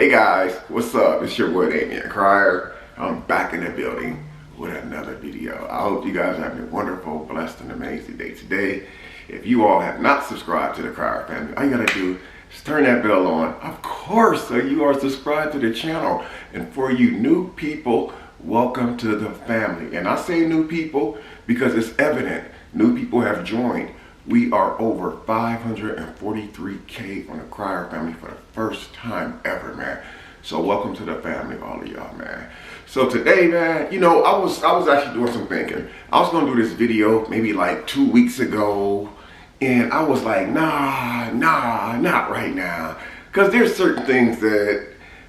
Hey guys, what's up? It's your boy Damian Crier. I'm back in the building with another video. I hope you guys have a wonderful, blessed, and amazing day today. If you all have not subscribed to the Crier family, all you gotta do is turn that bell on, of course, so you are subscribed to the channel. And for you new people, welcome to the family. And I say new people because it's evident new people have joined. We are over 543K on the Crier family for the first time ever, man. So welcome to the family, all of y'all, man. So today, man, you know, I was actually doing some thinking. I was gonna do this video maybe like 2 weeks ago, and I was like, nah, not right now. Cause there's certain things that,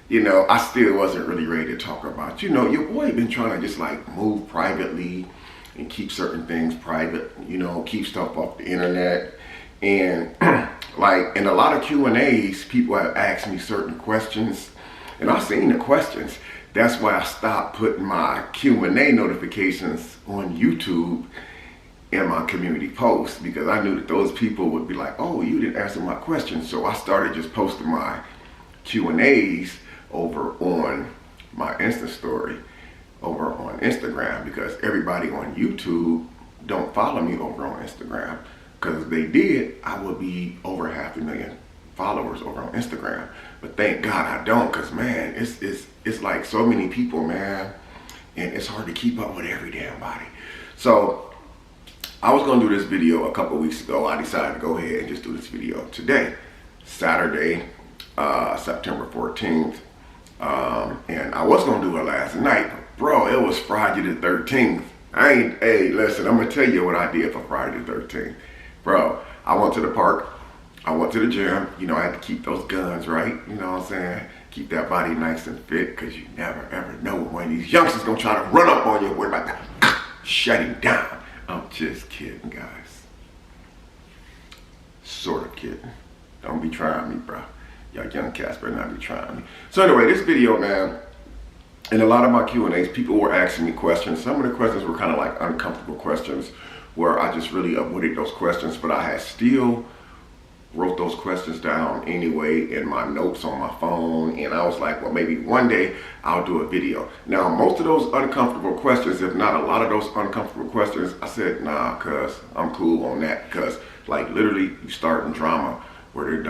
you know, I still wasn't really ready to talk about. You know, your boy been trying to just like move privately and keep certain things private, you know, keep stuff off the internet. And like in a lot of Q&As, people have asked me certain questions, and I've seen the questions. That's why I stopped putting my Q&A notifications on YouTube in my community posts, because I knew that those people would be like, oh, you didn't answer my question. So I started just posting my Q&As over on my Insta story over on Instagram, because everybody on YouTube don't follow me over on Instagram. Because if they did, I would be over 500,000 followers over on Instagram. But thank God I don't, because man, it's like so many people, man, and it's hard to keep up with every damn body. So I was gonna do this video a couple weeks ago. I decided to go ahead and just do this video today, Saturday, September 14th. And I was gonna do it last night, but bro, it was Friday the 13th. Hey, listen, I'm gonna tell you what I did for Friday the 13th. Bro, I went to the park, I went to the gym. You know, I had to keep those guns right, you know what I'm saying? Keep that body nice and fit, because you never ever know when these youngsters gonna try to run up on you with like that, shut him down. I'm just kidding, guys. Sort of kidding. Don't be trying me, bro. Y'all young cats better not be trying me. So anyway, this video, man, in a lot of my Q&As, people were asking me questions. Some of the questions were kind of like uncomfortable questions, where I just really avoided those questions, but I had still wrote those questions down anyway in my notes on my phone. And I was like, well, maybe one day I'll do a video. Now, most of those uncomfortable questions, if not a lot of those uncomfortable questions, I said, nah, cuz I'm cool on that. Cause like literally you starting drama where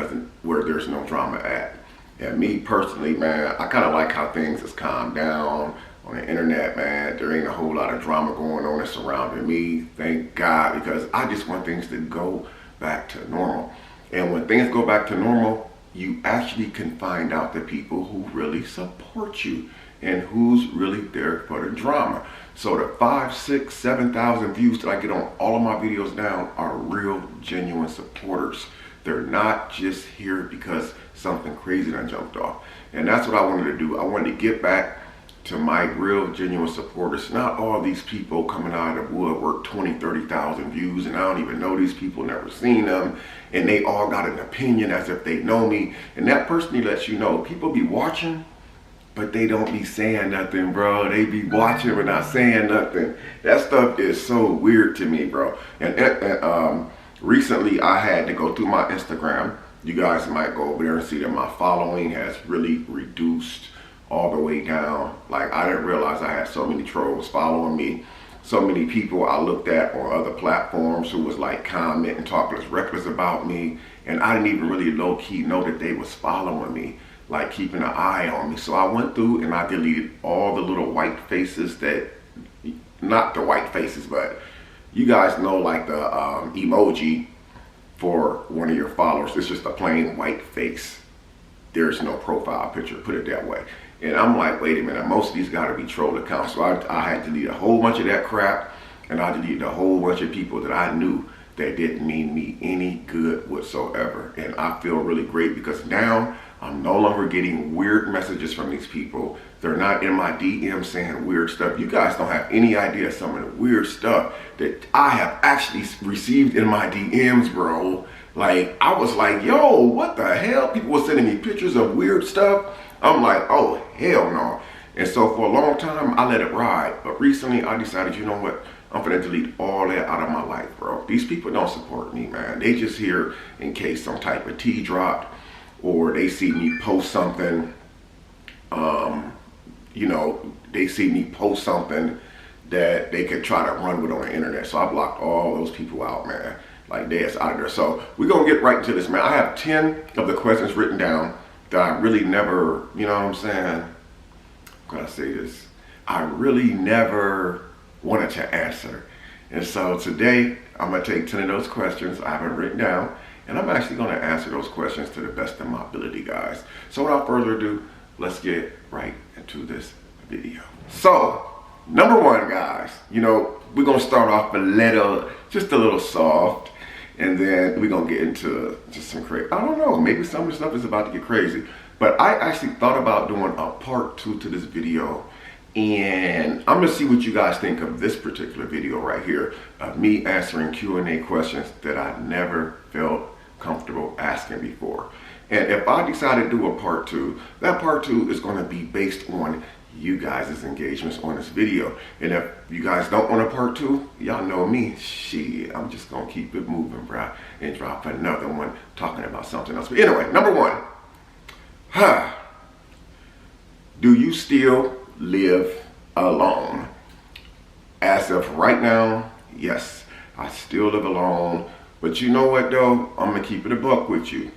there's no drama at. And me personally, man, I kind of like how things has calmed down on the internet, man. There ain't a whole lot of drama going on that's surrounding me, thank God, because I just want things to go back to normal. And when things go back to normal, you actually can find out the people who really support you and who's really there for the drama. So the 5, 6, 7,000 views that I get on all of my videos now are real, genuine supporters. They're not just here because something crazy done jumped off. And that's what I wanted to do. I wanted to get back to my real, genuine supporters. Not all these people coming out of the woodwork, 20, 30,000 views, and I don't even know these people, never seen them, and they all got an opinion as if they know me. And that personally lets you know, people be watching, but they don't be saying nothing, bro. They be watching but not saying nothing. That stuff is so weird to me, bro. And recently I had to go through my Instagram. You guys might go over there and see that my following has really reduced all the way down. Like, I didn't realize I had so many trolls following me. So many people I looked at on other platforms who was like commenting, talking reckless about me. And I didn't even really low-key know that they was following me, like keeping an eye on me. So I went through and I deleted all the little white faces that, not the white faces, but you guys know, like the emoji for one of your followers. It's just a plain white face. There's no profile picture, put it that way. And I'm like, wait a minute, most of these gotta be troll accounts. So I had to delete a whole bunch of that crap, and I deleted a whole bunch of people that I knew that didn't mean me any good whatsoever. And I feel really great, because now I'm no longer getting weird messages from these people. They're not in my DM saying weird stuff. You guys don't have any idea some of the weird stuff that I have actually received in my DMs, bro. Like, I was like, yo, what the hell? People were sending me pictures of weird stuff. I'm like, oh, hell no. And so for a long time, I let it ride. But recently, I decided, you know what? I'm gonna delete all that out of my life, bro. These people don't support me, man. They just here in case some type of tea dropped, or they see me post something you know, they see me post something that they could try to run with on the internet. So I blocked all those people out, man. Like, they're out of there. So we're going to get right into this, man. I have 10 of the questions written down that I really never, you know what I'm saying? How can I say this? I really never wanted to answer. And so today, I'm going to take 10 of those questions I haven't written down, and I'm actually going to answer those questions to the best of my ability, guys. So without further ado, let's get right into this video. So, number one, guys, you know, we're going to start off just a little soft, and then we're going to get into just some crazy. I don't know, maybe some of the stuff is about to get crazy. But I actually thought about doing a part 2 to this video, and I'm going to see what you guys think of this particular video right here of me answering Q&A questions that I never felt comfortable asking before. And if I decide to do a part 2, that part 2 is going to be based on you guys' engagements on this video. And if you guys don't want a part 2, y'all know me, shit, I'm just going to keep it moving, bro, and drop another one talking about something else. But anyway, number one, do you still live alone? As of right now, yes, I still live alone. But you know what though? I'm gonna keep it a buck with you.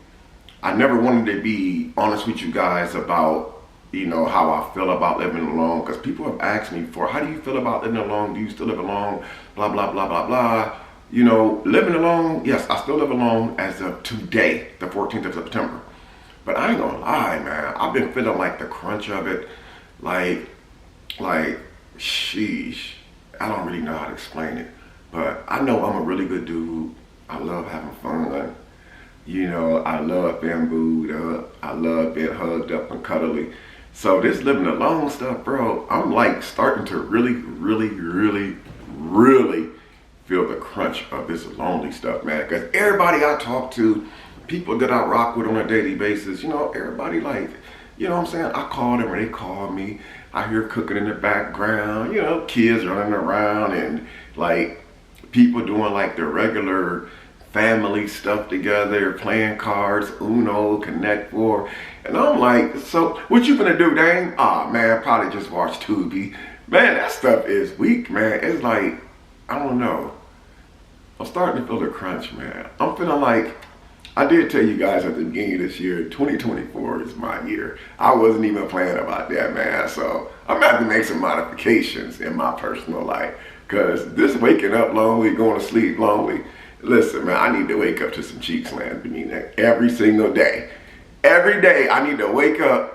I never wanted to be honest with you guys about, you know, how I feel about living alone, because people have asked me before, how do you feel about living alone? Do you still live alone? Blah, blah, blah, blah, blah. You know, living alone, yes, I still live alone as of today, the 14th of September. But I ain't gonna lie, man. I've been feeling like the crunch of it. Like, sheesh. I don't really know how to explain it. But I know I'm a really good dude. I love having fun. You know, I love being booed up. I love being hugged up and cuddly. So this living alone stuff, bro, I'm like starting to really feel the crunch of this lonely stuff, man. Because everybody I talk to, people that I rock with on a daily basis, you know, everybody like, you know what I'm saying? I call them or they call me. I hear cooking in the background, you know, kids running around and like people doing like the regular family stuff together, playing cards, Uno, Connect Four. And I'm like, so what you gonna do, dang? Ah, man, probably just watch Tubi. Man, that stuff is weak, man. It's like, I don't know. I'm starting to feel the crunch, man. I'm feeling like, I did tell you guys at the beginning of this year, 2024 is my year. I wasn't even planning about that, man. So I'm gonna have to make some modifications in my personal life. Cause this waking up lonely, going to sleep lonely, listen, man, I need to wake up to some cheeks land beneath that every single day. Every day I need to wake up.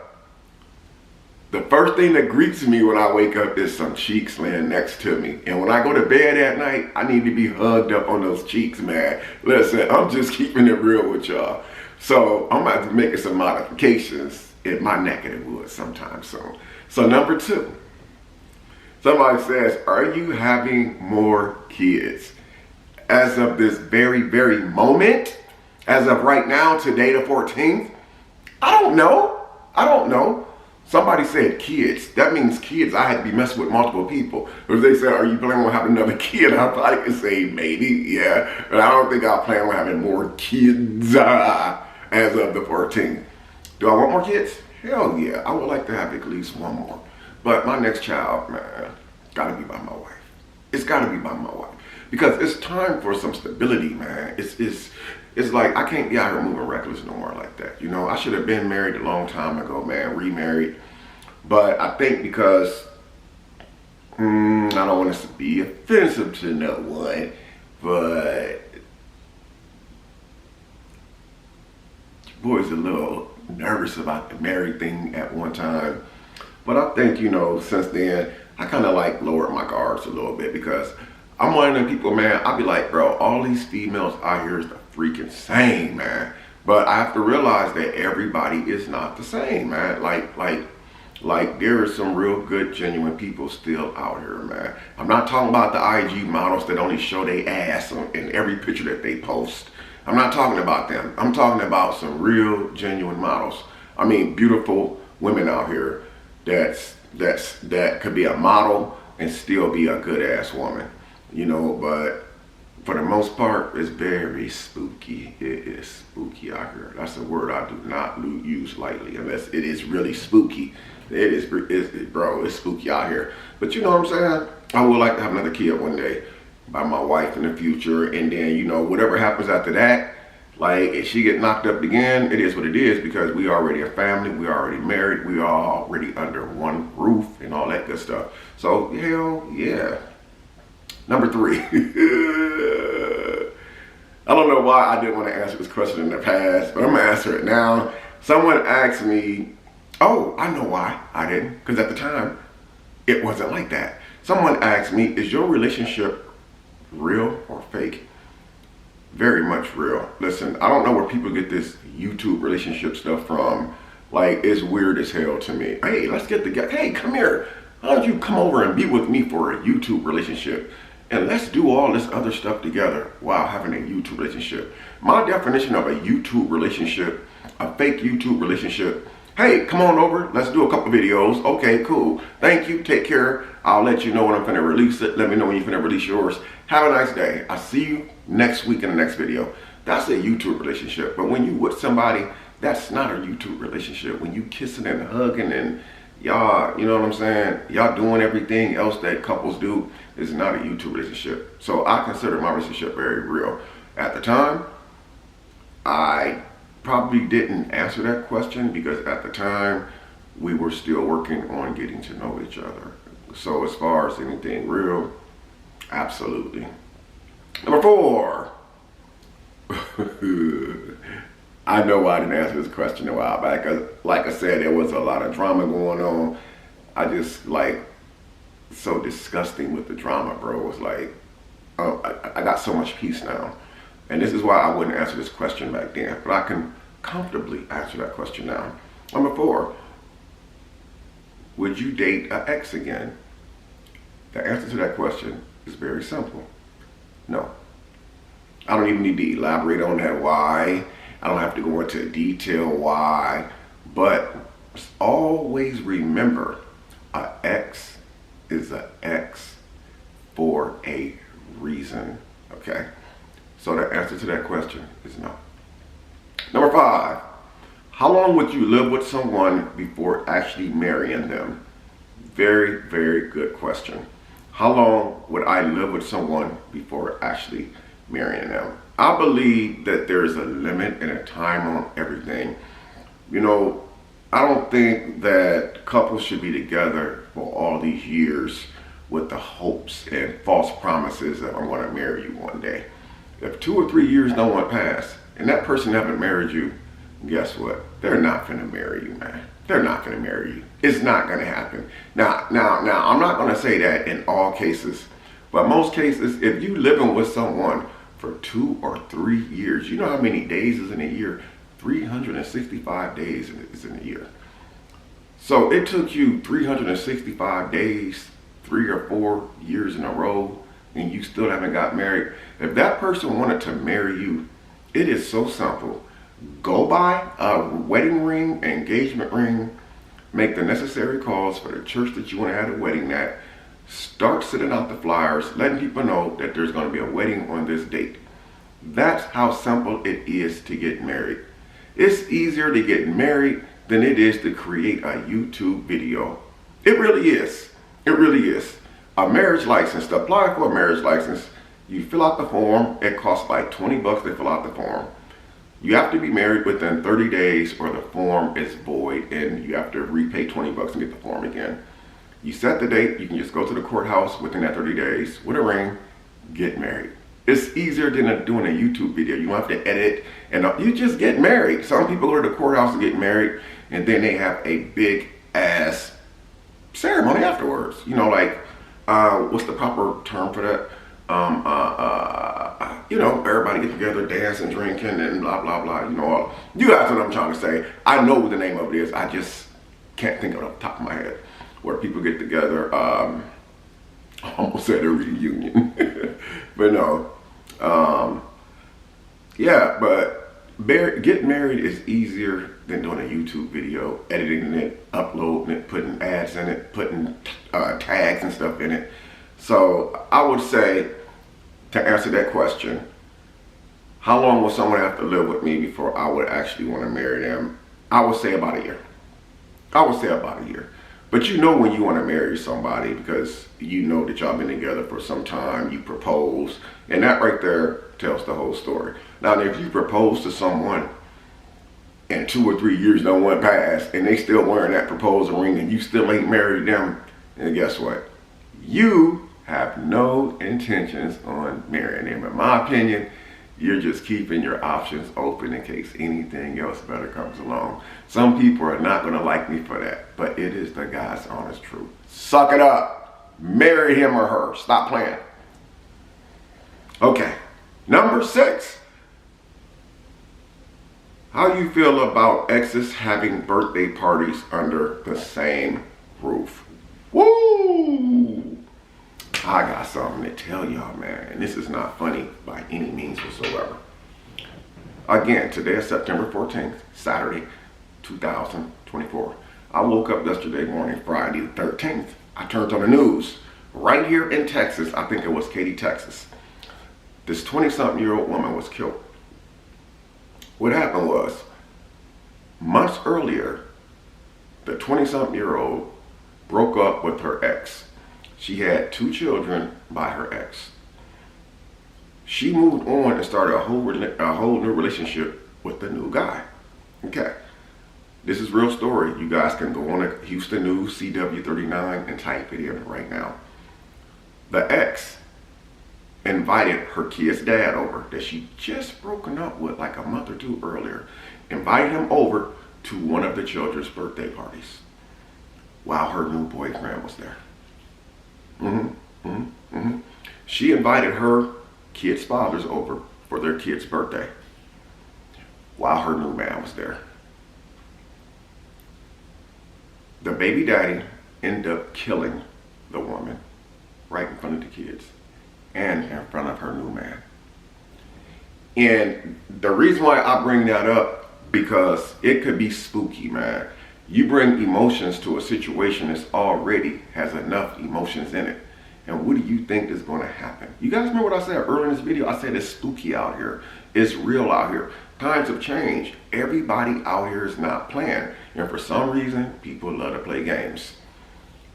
The first thing that greets me when I wake up is some cheeks laying next to me. And when I go to bed at night, I need to be hugged up on those cheeks, man. Listen, I'm just keeping it real with y'all. So I'm about to make some modifications in my neck of the woods sometime soon. So number 2, somebody says, are you having more kids? As of this very moment, as of right now, today the 14th, I don't know. Somebody said kids. That means kids. I had to be messing with multiple people. Or if they said, are you planning on having another kid? I probably could say maybe, yeah. But I don't think I'll plan on having more kids as of the 14th. Do I want more kids? Hell yeah. I would like to have at least one more. But my next child, man, gotta be by my wife. It's gotta be by my wife. Because it's time for some stability, man. It's like, I can't be out here moving reckless no more like that. You know, I should have been married a long time ago, man, remarried. But I think because, I don't want this to be offensive to no one, but boy's a little nervous about the married thing at one time. But I think, you know, since then, I kind of like lowered my guards a little bit because I'm one of them people, man, I'll be like, bro, all these females out here is the freaking same, man. But I have to realize that everybody is not the same, man. Like there are some real good, genuine people still out here, man. I'm not talking about the IG models that only show their ass in every picture that they post. I'm not talking about them. I'm talking about some real, genuine models. I mean, beautiful women out here that could be a model and still be a good ass woman. You know, but for the most part, it's very spooky. It is spooky out here. That's a word I do not use lightly unless it is really spooky. It is, bro, it's spooky out here. But you know what I'm saying? I would like to have another kid one day by my wife in the future. And then, you know, whatever happens after that, like if she get knocked up again, it is what it is because we already a family. We already married. We are already under one roof and all that good stuff. So, hell yeah. Number 3. I don't know why I didn't want to answer this question in the past, but I'm going to answer it now. Someone asked me, oh, I know why I didn't, because at the time, it wasn't like that. Someone asked me, is your relationship real or fake? Very much real. Listen, I don't know where people get this YouTube relationship stuff from. Like, it's weird as hell to me. Hey, let's get together. Hey, come here. Why don't you come over and be with me for a YouTube relationship? And let's do all this other stuff together while having a YouTube relationship. My definition of a YouTube relationship, a fake YouTube relationship, hey, come on over. Let's do a couple videos. Okay, cool. Thank you. Take care. I'll let you know when I'm finna release it. Let me know when you're finna release yours. Have a nice day. I'll see you next week in the next video. That's a YouTube relationship. But when you with somebody, that's not a YouTube relationship. When you kissing and hugging and y'all, you know what I'm saying? Y'all doing everything else that couples do is not a YouTube relationship. So I consider my relationship very real. At the time, I probably didn't answer that question because at the time, we were still working on getting to know each other. So as far as anything real, absolutely. Number 4. I know I didn't answer this question a while back. Like I said, there was a lot of drama going on. I just like so disgusting with the drama, bro. It's like, I got so much peace now. And this is why I wouldn't answer this question back then. But I can comfortably answer that question now. Number 4, would you date an ex again? The answer to that question is very simple. No. I don't even need to elaborate on that why. I don't have to go into detail why. But always remember, an ex is an ex for a reason. Okay? So the answer to that question is no. Number 5, how long would you live with someone before actually marrying them? Very, very good question. How long would I live with someone before actually marrying them? I believe that there's a limit and a time on everything. You know, I don't think that couples should be together for all these years with the hopes and false promises that I'm going to marry you one day. If 2 or 3 years don't want to pass and that person haven't married you, guess what? They're not going to marry you, man. They're not going to marry you. It's not going to happen. Now, I'm not going to say that in all cases, but most cases, if you living with someone for 2 or 3 years, you know how many days is in a year? 365 days is in a year. So it took you 365 days, 3 or 4 years in a row, and you still haven't got married. If that person wanted to marry you, it is so simple. Go buy a wedding ring, engagement ring, make the necessary calls for the church that you want to have the wedding at. Start sending out the flyers, letting people know that there's going to be a wedding on this date. That's how simple it is to get married. It's easier to get married than it is to create a YouTube video. It really is. It really is. A marriage license, to apply for a marriage license, you fill out the form. It costs like 20 bucks to fill out the form. You have to be married within 30 days or the form is void and you have to repay 20 bucks and get the form again. You set the date, you can just go to the courthouse within that 30 days with a ring, get married. It's easier than doing a YouTube video. You don't have to edit and you just get married. Some people go to the courthouse to get married and then they have a big ass ceremony afterwards. You know, like, what's the proper term for that? You know, everybody get together, dancing, drinking, and blah, blah, blah. You know, you guys know what I'm trying to say. I know what the name of it is. I just can't think of it off the top of my head. Where people get together, I almost said a reunion. But no. Yeah, but getting married is easier than doing a YouTube video, editing it, uploading it, putting ads in it, putting tags and stuff in it. So I would say to answer that question, how long will someone have to live with me before I would actually want to marry them? I would say about a year. I would say about a year. But you know when you want to marry somebody because you know that y'all been together for some time, you propose, and that right there tells the whole story. Now, if you propose to someone and 2 or 3 years don't went past and they still wearing that proposal ring and you still ain't married them, and guess what? You have no intentions on marrying them. In my opinion, you're just keeping your options open in case anything else better comes along. Some people are not going to like me for that, but it is the God's honest truth. Suck it up. Marry him or her. Stop playing. Okay. Number 6. How you feel about exes having birthday parties under the same roof? Woo! I got something to tell y'all, man, and this is not funny by any means whatsoever. Again, today is September 14th, Saturday, 2024. I woke up yesterday morning, Friday the 13th. I turned on the news. Right here in Texas, I think it was Katy, Texas, this 20-something-year-old woman was killed. What happened was, months earlier, the 20-something-year-old broke up with her ex. She had 2 children by her ex. She moved on and started a whole new relationship with the new guy. Okay, this is real story. You guys can go on to Houston News, CW39, and type it in right now. The ex invited her kid's dad over that she just broken up with like a month or 2 earlier. Invited him over to one of the children's birthday parties while her new boyfriend was there. She invited her kids' fathers over for their kid's birthday while her new man was there. The baby daddy ended up killing the woman right in front of the kids and in front of her new man. And the reason why I bring that up, because it could be spooky, man. You bring emotions to a situation that's already has enough emotions in it. And what do you think is going to happen? You guys remember what I said earlier in this video? I said it's spooky out here. It's real out here. Times have changed. Everybody out here is not playing. And for some reason, people love to play games.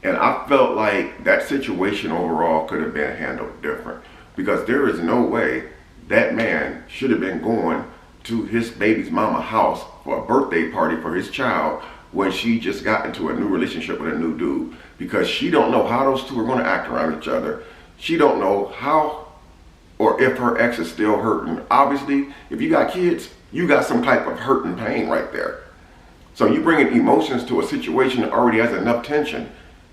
And I felt like that situation overall could have been handled different. Because there is no way that man should have been going to his baby's mama house for a birthday party for his child when she just got into a new relationship with a new dude, because she don't know how those two are going to act around each other. She don't know how or if her ex is still hurting. Obviously, if you got kids, you got some type of hurt and pain right there. So you bringing emotions to a situation that already has enough tension.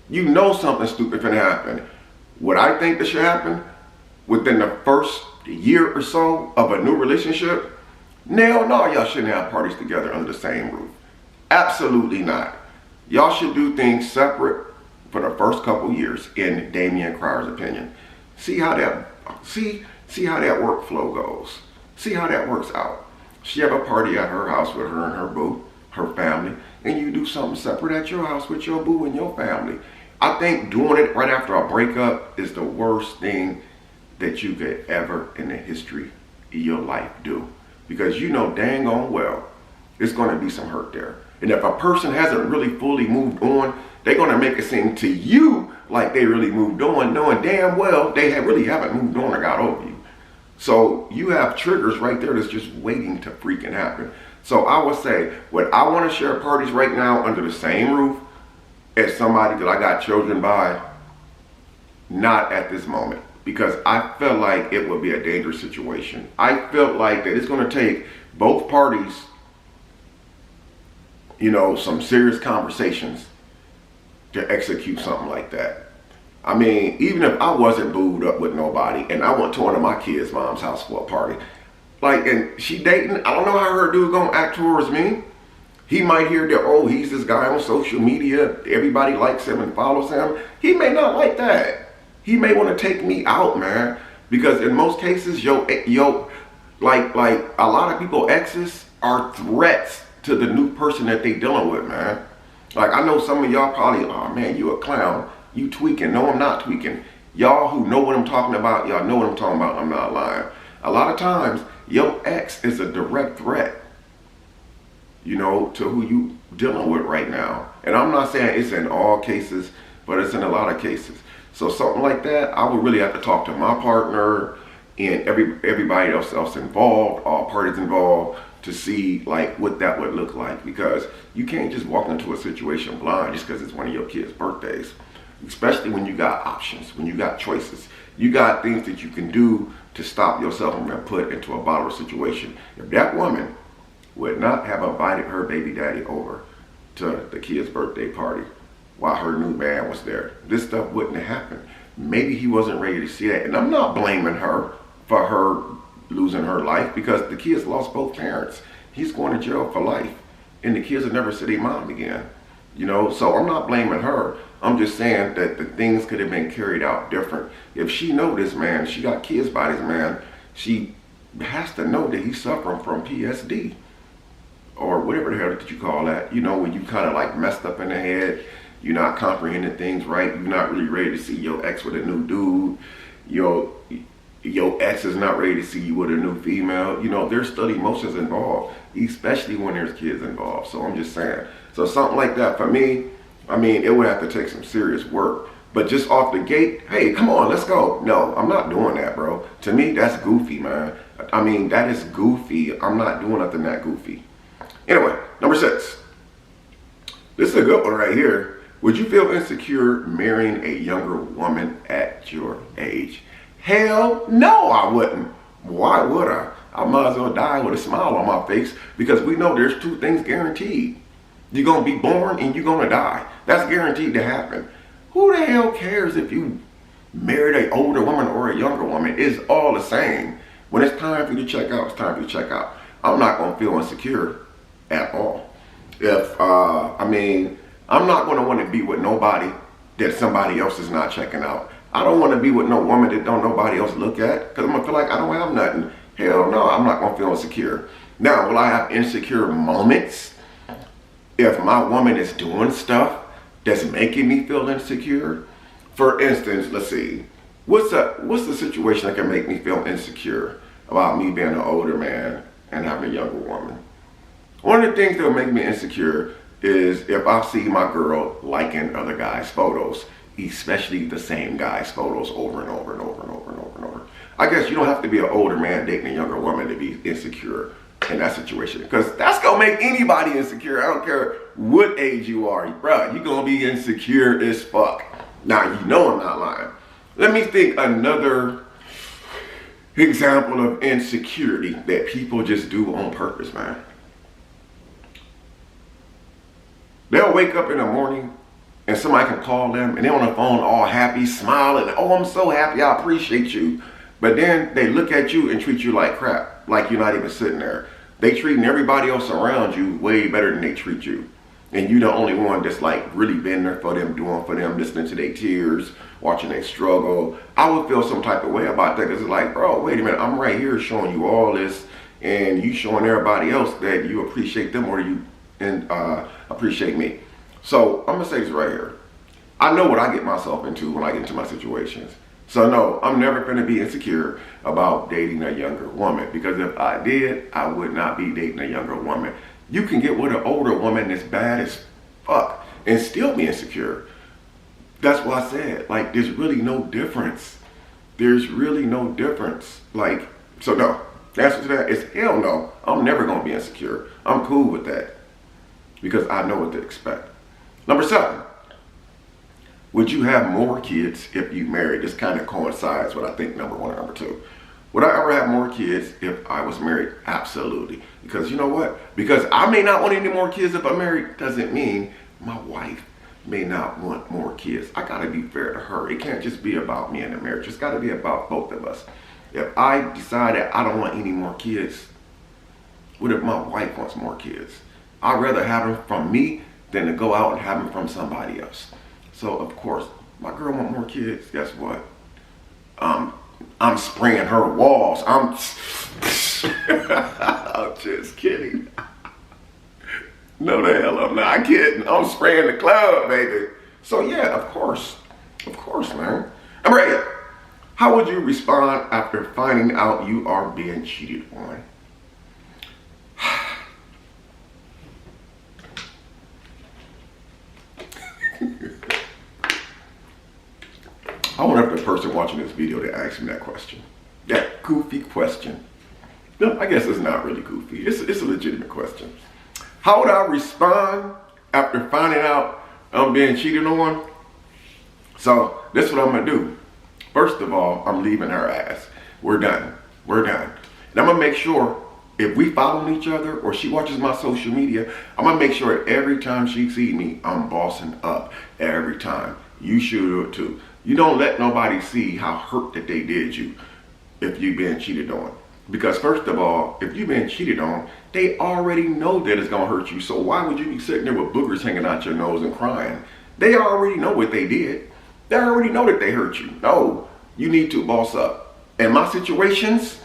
You know something stupid can happen. What I think that should happen within the first year or so of a new relationship, no, y'all shouldn't have parties together under the same roof. Absolutely not. Y'all should do things separate for the first couple years, in Damian Crier's opinion. See how that workflow goes. See how that works out. She have a party at her house with her and her boo, her family, and you do something separate at your house with your boo and your family. I think doing it right after a breakup is the worst thing that you could ever in the history of your life do. Because you know dang on well, it's going to be some hurt there. And if a person hasn't really fully moved on, they're going to make it seem to you like they really moved on, knowing damn well they really haven't moved on or got over you. So you have triggers right there that's just waiting to freaking happen. So I would say, would I want to share parties right now under the same roof as somebody that I got children by? Not at this moment, because I felt like it would be a dangerous situation. I felt like that it's going to take both parties, you know, some serious conversations to execute something like that. I mean, even if I wasn't booed up with nobody and I went to one of my kids' mom's house for a party, like, and she dating, I don't know how her dude gonna act towards me. He might hear that, oh, he's this guy on social media, everybody likes him and follows him. He may not like that. He may want to take me out, man, because in most cases, like a lot of people exes are threats to the new person that they dealing with, man. Like, I know some of y'all probably, oh man, you a clown, you tweaking. No, I'm not tweaking. Y'all who know what I'm talking about, y'all know what I'm talking about. I'm not lying. A lot of times, your ex is a direct threat, you know, to who you dealing with right now. And I'm not saying it's in all cases, but it's in a lot of cases. So something like that, I would really have to talk to my partner and everybody else involved, all parties involved, to see like what that would look like. Because you can't just walk into a situation blind just because it's one of your kids' birthdays. Especially when you got options, when you got choices. You got things that you can do to stop yourself from being put into a bottle situation. If that woman would not have invited her baby daddy over to the kid's birthday party while her new man was there, this stuff wouldn't have happened. Maybe he wasn't ready to see that. And I'm not blaming her for her losing her life, because the kids lost both parents. He's going to jail for life, and the kids will never see their mom again. You know, so I'm not blaming her. I'm just saying that the things could have been carried out different. If she know this man, she got kids by this man, she has to know that he's suffering from PSD, or whatever the hell did you call that? You know, when you kind of like messed up in the head, you're not comprehending things right, you're not really ready to see your ex with a new dude, your ex is not ready to see you with a new female. You know, there's still emotions involved, especially when there's kids involved. So I'm just saying. So something like that for me, I mean, it would have to take some serious work. But just off the gate, hey, come on, let's go. No, I'm not doing that, bro. To me, that's goofy, man. I mean, that is goofy. I'm not doing nothing that goofy. Anyway, number 6. This is a good one right here. Would you feel insecure marrying a younger woman at your age? Hell no, I wouldn't. Why would I? I might as well die with a smile on my face, because we know there's 2 things guaranteed. You're going to be born and you're going to die. That's guaranteed to happen. Who the hell cares if you married an older woman or a younger woman? It's all the same. When it's time for you to check out, it's time for you to check out. I'm not going to feel insecure at all. I'm not going to want to be with nobody that somebody else is not checking out. I don't want to be with no woman that don't nobody else look at, because I'm going to feel like I don't have nothing. Hell no, I'm not going to feel insecure. Now, will I have insecure moments if my woman is doing stuff that's making me feel insecure? For instance, let's see, what's the situation that can make me feel insecure about me being an older man and having a younger woman? One of the things that will make me insecure is if I see my girl liking other guys' photos, especially the same guy's photos over and over and over and over and over and over. I guess you don't have to be an older man dating a younger woman to be insecure in that situation, because that's gonna make anybody insecure. I don't care what age you are, bro. You're gonna be insecure as fuck. Now, you know I'm not lying. Let me think another example of insecurity that people just do on purpose, man. They'll wake up in the morning and somebody can call them and they're on the phone all happy, smiling, oh, I'm so happy, I appreciate you. But then they look at you and treat you like crap, like you're not even sitting there. They treating everybody else around you way better than they treat you. And you the only one that's like really been there for them, doing for them, listening to their tears, watching they struggle. I would feel some type of way about that, because it's like, bro, wait a minute, I'm right here showing you all this, and you showing everybody else that you appreciate them or you appreciate me. So I'm gonna say this right here. I know what I get myself into when I get into my situations. So no, I'm never gonna be insecure about dating a younger woman, because if I did, I would not be dating a younger woman. You can get with an older woman that's bad as fuck and still be insecure. That's why I said, like, there's really no difference. There's really no difference. Like, so no, the answer to that is hell no. I'm never gonna be insecure. I'm cool with that, because I know what to expect. Number 7, would you have more kids if you married? This kind of coincides with, I think, number 1 and number 2. Would I ever have more kids if I was married? Absolutely. Because you know what? Because I may not want any more kids if I'm married, doesn't mean my wife may not want more kids. I gotta be fair to her. It can't just be about me and the marriage. It's gotta be about both of us. If I decide that I don't want any more kids, what if my wife wants more kids? I'd rather have them from me than to go out and have them from somebody else. So of course, my girl want more kids. Guess what? I'm spraying her walls. I'm just kidding. No, the hell I'm not kidding. I'm spraying the club, baby. So yeah, of course, man. Number 8, how would you respond after finding out you are being cheated on? I wonder if the person watching this video to ask me that question. That goofy question. No, I guess it's not really goofy. It's a legitimate question. How would I respond after finding out I'm being cheated on? So this is what I'm gonna do. First of all, I'm leaving her ass. We're done. We're done. And I'm gonna make sure if we follow each other or she watches my social media, I'm gonna make sure that every time she sees me, I'm bossing up every time. You should do it too. You don't let nobody see how hurt that they did you if you've been cheated on. Because first of all, if you've been cheated on, they already know that it's gonna hurt you. So why would you be sitting there with boogers hanging out your nose and crying? They already know what they did. They already know that they hurt you. No, you need to boss up. And my situations,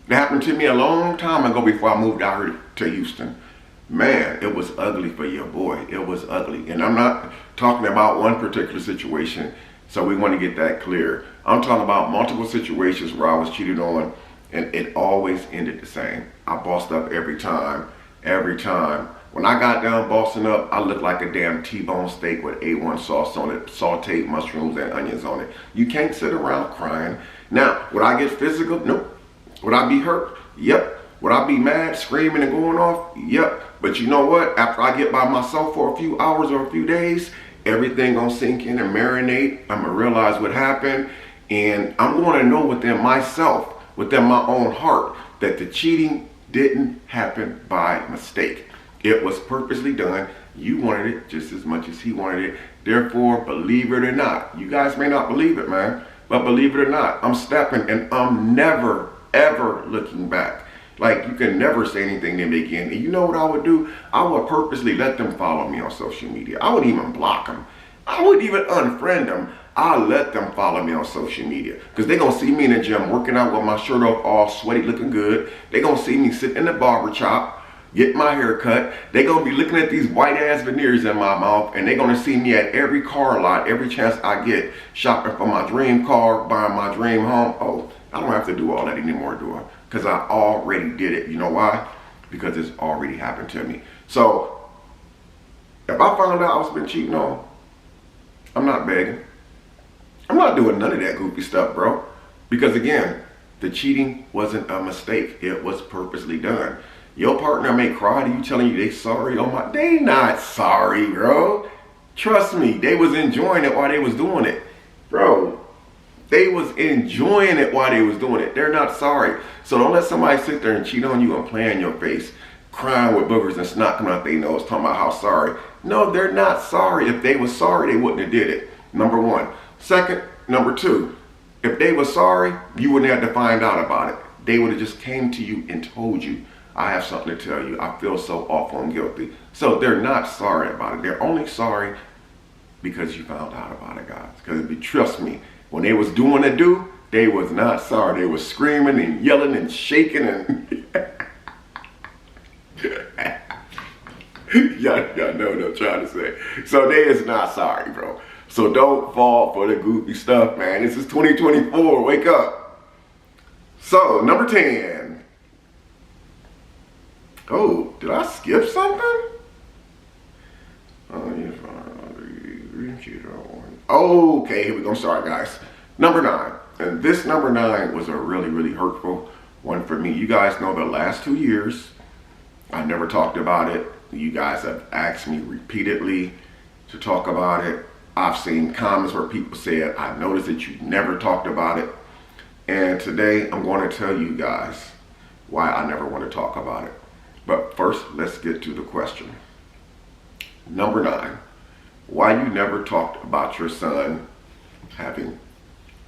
that happened to me a long time ago before I moved out here to Houston. Man, it was ugly for your boy. It was ugly. And I'm not talking about one particular situation, so we want to get that clear. I'm talking about multiple situations where I was cheated on, and it always ended the same. I bossed up every time, every time. When I got done bossing up, I looked like a damn T-bone steak with A1 sauce on it, sauteed mushrooms and onions on it. You can't sit around crying. Now, would I get physical? Nope. Would I be hurt? Yep. Would I be mad, screaming and going off? Yep. But you know what? After I get by myself for a few hours or a few days, everything gonna sink in and marinate. I'm gonna realize what happened, and I'm gonna know within myself, within my own heart, that the cheating didn't happen by mistake. It was purposely done. You wanted it just as much as he wanted it. Therefore, believe it or not, you guys may not believe it, man, but believe it or not, I'm stepping and I'm never, ever looking back. Like, you can never say anything to me again. And you know what I would do? I would purposely let them follow me on social media. I wouldn't even block them. I wouldn't even unfriend them. I'll let them follow me on social media. Because they're going to see me in the gym working out with my shirt off, all sweaty, looking good. They're going to see me sitting in the barber shop, get my hair cut. They're going to be looking at these white ass veneers in my mouth. And they're going to see me at every car lot, every chance I get, shopping for my dream car, buying my dream home. Oh, I don't have to do all that anymore, do I? Because I already did it. You know why? Because it's already happened to me. So, if I found out I was been cheating on, I'm not begging. I'm not doing none of that goofy stuff, bro. Because again, the cheating wasn't a mistake. It was purposely done. Your partner may cry to you telling you they sorry. They not sorry, bro. Trust me, they was enjoying it while they was doing it. Bro, they was enjoying it while they was doing it. They're not sorry. So don't let somebody sit there and cheat on you and play in your face, crying with boogers and snot coming out their nose, talking about how sorry. No, they're not sorry. If they was sorry, they wouldn't have did it. Number one. Second, number two, if they were sorry, you wouldn't have to find out about it. They would have just came to you and told you, I have something to tell you. I feel so awful and guilty. So they're not sorry about it. They're only sorry because you found out about it, guys. Because trust me, when they was doing the do, they was not sorry. They was screaming and yelling and shaking and y'all know what I'm trying to say. So they is not sorry, bro. So don't fall for the goofy stuff, man. This is 2024. Wake up. So, number 10. Oh, did I skip something? Okay, here we go. I'm sorry, guys. Number 9. And this number 9 was a really, really hurtful one for me. You guys know the last 2 years, I never talked about it. You guys have asked me repeatedly to talk about it. I've seen comments where people said, I noticed that you never talked about it. And today I'm going to tell you guys why I never want to talk about it. But first, let's get to the question. Number 9, why you never talked about your son having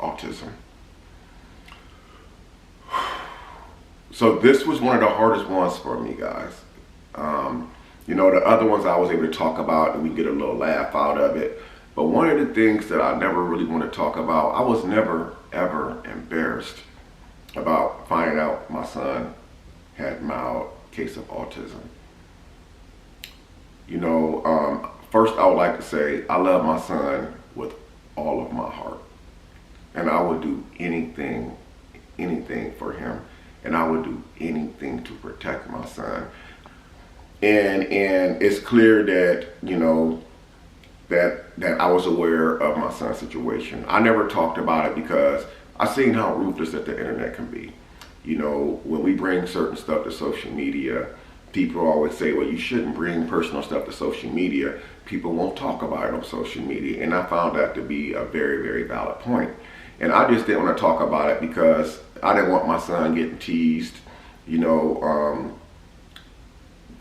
autism. So this was one of the hardest ones for me, guys. You know, the other ones I was able to talk about and we get a little laugh out of it. But one of the things that I never really want to talk about, I was never, ever embarrassed about finding out my son had a mild case of autism. You know, first I would like to say I love my son with all of my heart. and I would do anything for him, and I would do anything to protect my son. And it's clear that, you know, that I was aware of my son's situation. I never talked about it because I seen how ruthless that the internet can be. You know, when we bring certain stuff to social media, people always say, well, you shouldn't bring personal stuff to social media. People won't talk about it on social media. And I found that to be a very, very valid point. And I just didn't want to talk about it because I didn't want my son getting teased. You know,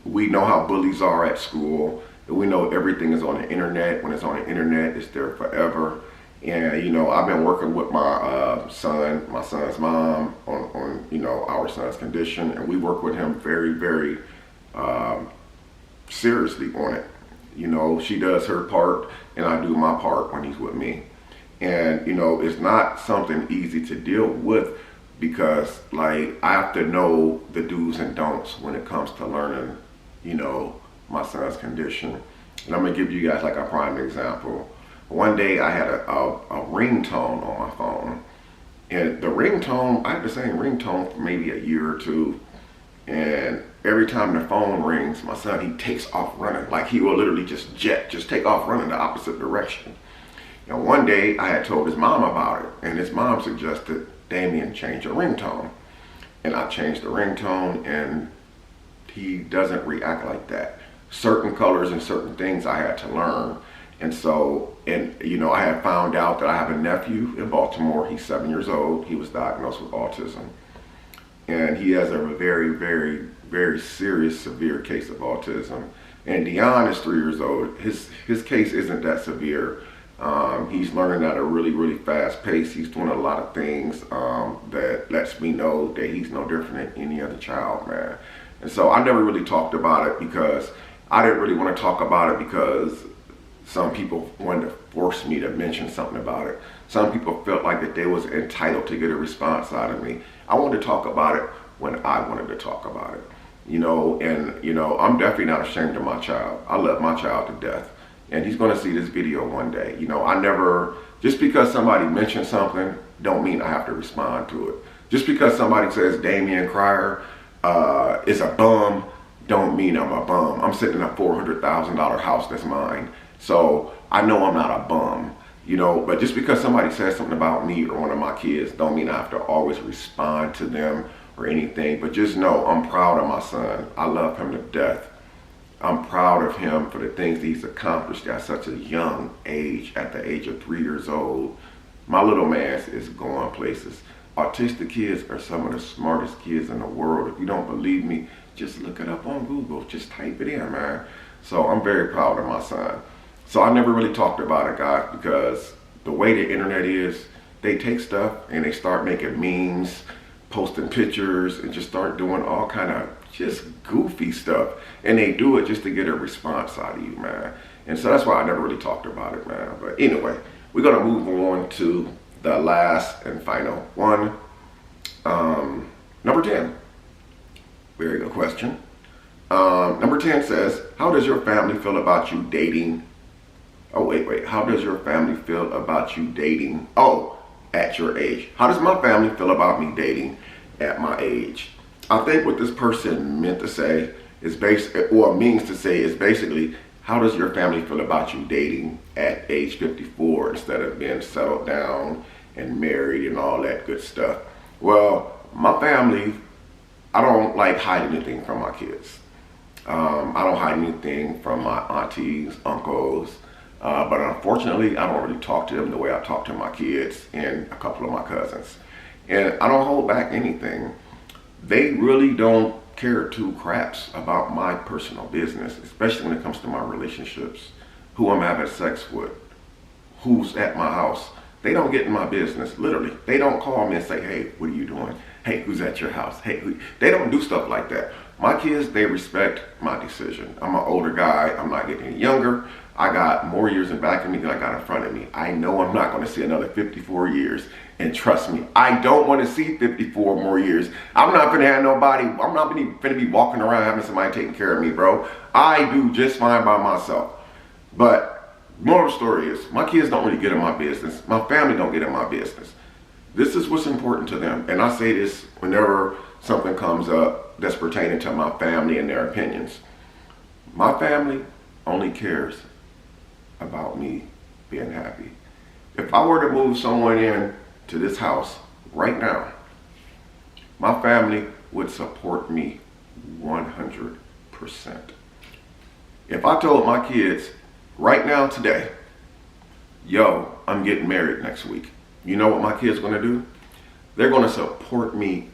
we know how bullies are at school. We know everything is on the internet. When it's on the internet, it's there forever. And, you know, I've been working with my son's mom on, you know, our son's condition. And we work with him very, very seriously on it. You know, she does her part and I do my part when he's with me. And, you know, it's not something easy to deal with because, like, I have to know the do's and don'ts when it comes to learning, you know, my son's condition. And I'm going to give you guys like a prime example. One day I had a ringtone on my phone. And the ringtone, I had the same ringtone for maybe a year or two. And every time the phone rings, my son, he takes off running. Like he will literally just take off running the opposite direction. And one day I had told his mom about it. And his mom suggested, Damien, change your ringtone. And I changed the ringtone and he doesn't react like that. Certain colors and certain things I had to learn. And so, you know, I had found out that I have a nephew in Baltimore. He's 7 years old. He was diagnosed with autism. And he has a very, very, very serious, severe case of autism. And Dion is 3 years old. His case isn't that severe. He's learning at a really, really fast pace. He's doing a lot of things that lets me know that he's no different than any other child, man. And so I never really talked about it because I didn't really want to talk about it because some people wanted to force me to mention something about it. Some people felt like that they was entitled to get a response out of me. I wanted to talk about it when I wanted to talk about it. You know, and, you know, I'm definitely not ashamed of my child. I love my child to death. And he's going to see this video one day. You know, I never, just because somebody mentions something, don't mean I have to respond to it. Just because somebody says Damien Cryer is a bum, don't mean I'm a bum. I'm sitting in a $400,000 house that's mine. So I know I'm not a bum, you know, but just because somebody says something about me or one of my kids, don't mean I have to always respond to them or anything. But just know I'm proud of my son. I love him to death. I'm proud of him for the things that he's accomplished at such a young age, at the age of 3 years old. My little man is going places. Autistic kids are some of the smartest kids in the world. If you don't believe me, just look it up on Google. Just type it in, man. So I'm very proud of my son. So I never really talked about it, guys, because the way the internet is, they take stuff and they start making memes, posting pictures, and just start doing all kind of just goofy stuff. And they do it just to get a response out of you, man. And so that's why I never really talked about it, man. But anyway, we're going to move on to the last and final one. Number 10. Very good question. Number 10 says, how does your family feel about you dating? Oh, wait. How does your family feel about you dating? Oh, at your age. How does my family feel about me dating at my age? I think what this person meant to say is means to say is basically, how does your family feel about you dating at age 54 instead of being settled down and married and all that good stuff? Well, my family, I don't like hide anything from my kids. I don't hide anything from my aunties, uncles, but unfortunately, I don't really talk to them the way I talk to my kids and a couple of my cousins. And I don't hold back anything. They really don't care two craps about my personal business, especially when it comes to my relationships, who I'm having sex with, who's at my house. They don't get in my business, literally. They don't call me and say, hey, what are you doing? Hey, who's at your house? Hey, they don't do stuff like that. My kids, they respect my decision. I'm an older guy. I'm not getting any younger. I got more years in back of me than I got in front of me. I know I'm not going to see another 54 years. And trust me, I don't want to see 54 more years. I'm not going to have nobody. I'm not going to be walking around having somebody taking care of me, bro. I do just fine by myself. But Moral of the story is, my kids don't really get in my business. My family don't get in my business. This is what's important to them. And I say this whenever something comes up that's pertaining to my family and their opinions. My family only cares about me being happy. If I were to move someone in to this house right now, my family would support me 100%. If I told my kids right now today, yo, I'm getting married next week, you know what my kids gonna do? They're gonna support me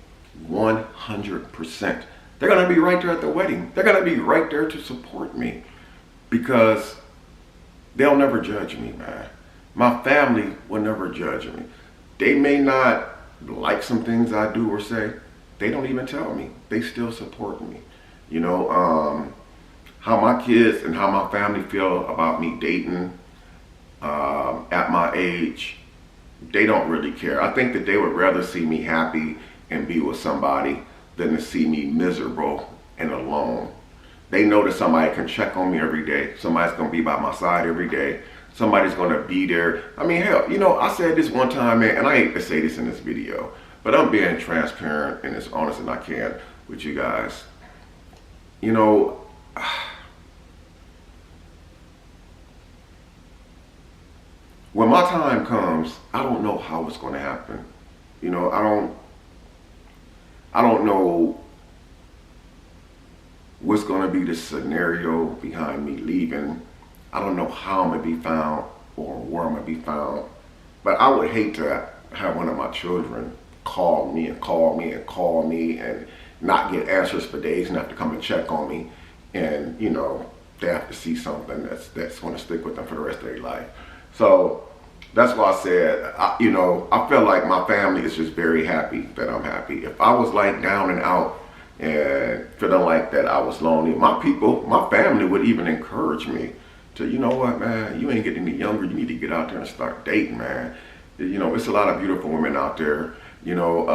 100%. They're gonna be right there at the wedding. They're gonna be right there to support me because they'll never judge me, man. My family will never judge me. They may not like some things I do or say. They don't even tell me. They still support me. You know, how my kids and how my family feel about me dating at my age, they don't really care. I think that they would rather see me happy and be with somebody than to see me miserable and alone. They know that somebody can check on me every day. Somebody's gonna be by my side every day. Somebody's gonna be there. I mean, hell, you know, I said this one time, man, and I hate to say this in this video, but I'm being transparent and as honest as I can with you guys. You know, when my time comes, I don't know how it's gonna happen. You know, I don't know what's gonna be the scenario behind me leaving. I don't know how I'm gonna be found or where I'm gonna be found. But I would hate to have one of my children call me and call me and call me and not get answers for days and have to come and check on me. And, you know, they have to see something that's gonna stick with them for the rest of their life. So that's why I said, you know, I feel like my family is just very happy that I'm happy. If I was like down and out and feeling like that I was lonely, my people, my family would even encourage me to, you know what, man, you ain't getting any younger. You need to get out there and start dating, man. You know, it's a lot of beautiful women out there. You know,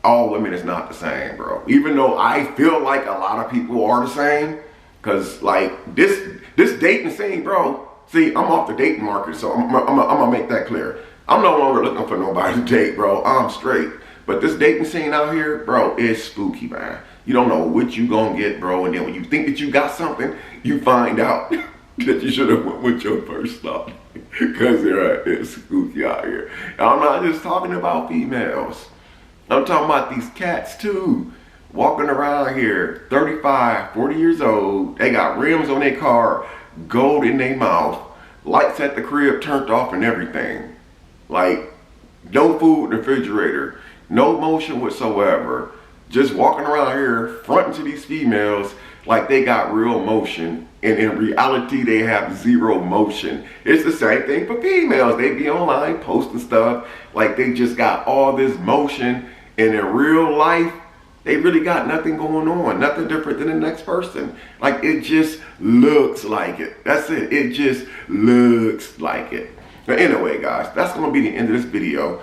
all women is not the same, bro. Even though I feel like a lot of people are the same, cause like this dating scene, bro. See, I'm off the dating market, so I'm gonna make that clear. I'm no longer looking for nobody to date, bro. I'm straight. But this dating scene out here, bro, is spooky, man. You don't know what you gonna get, bro. And then when you think that you got something, you find out that you should have went with your first thought. Because it's spooky out here. And I'm not just talking about females. I'm talking about these cats too. Walking around here, 35, 40 years old. They got rims on their car, gold in their mouth, lights at the crib turned off and everything. Like, no food in the refrigerator, no motion whatsoever. Just walking around here, fronting to these females like they got real motion. And in reality, they have zero motion. It's the same thing for females. They be online posting stuff like they just got all this motion. And in real life, they really got nothing going on, nothing different than the next person. Like, it just looks like it. That's it. It just looks like it. But anyway, guys, that's going to be the end of this video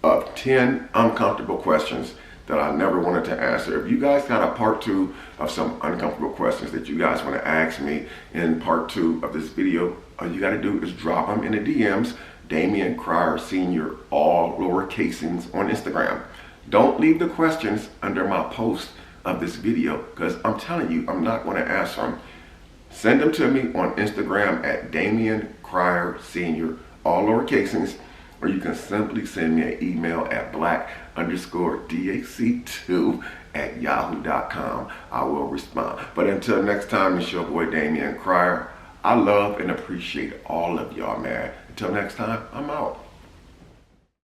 of 10 uncomfortable questions that I never wanted to answer. If you guys got a part 2 of some uncomfortable questions that you guys want to ask me in part 2 of this video, all you got to do is drop them in the DMs, Damian Cryer Sr., all lowercasings on Instagram. Don't leave the questions under my post of this video because I'm telling you, I'm not going to answer them. Send them to me on Instagram at Damian Cryer Sr., all lowercasings, or you can simply send me an email at black_dac2@yahoo.com. I will respond. But until next time, it's your boy Damian Cryer. I love and appreciate all of y'all, man. Until next time, I'm out.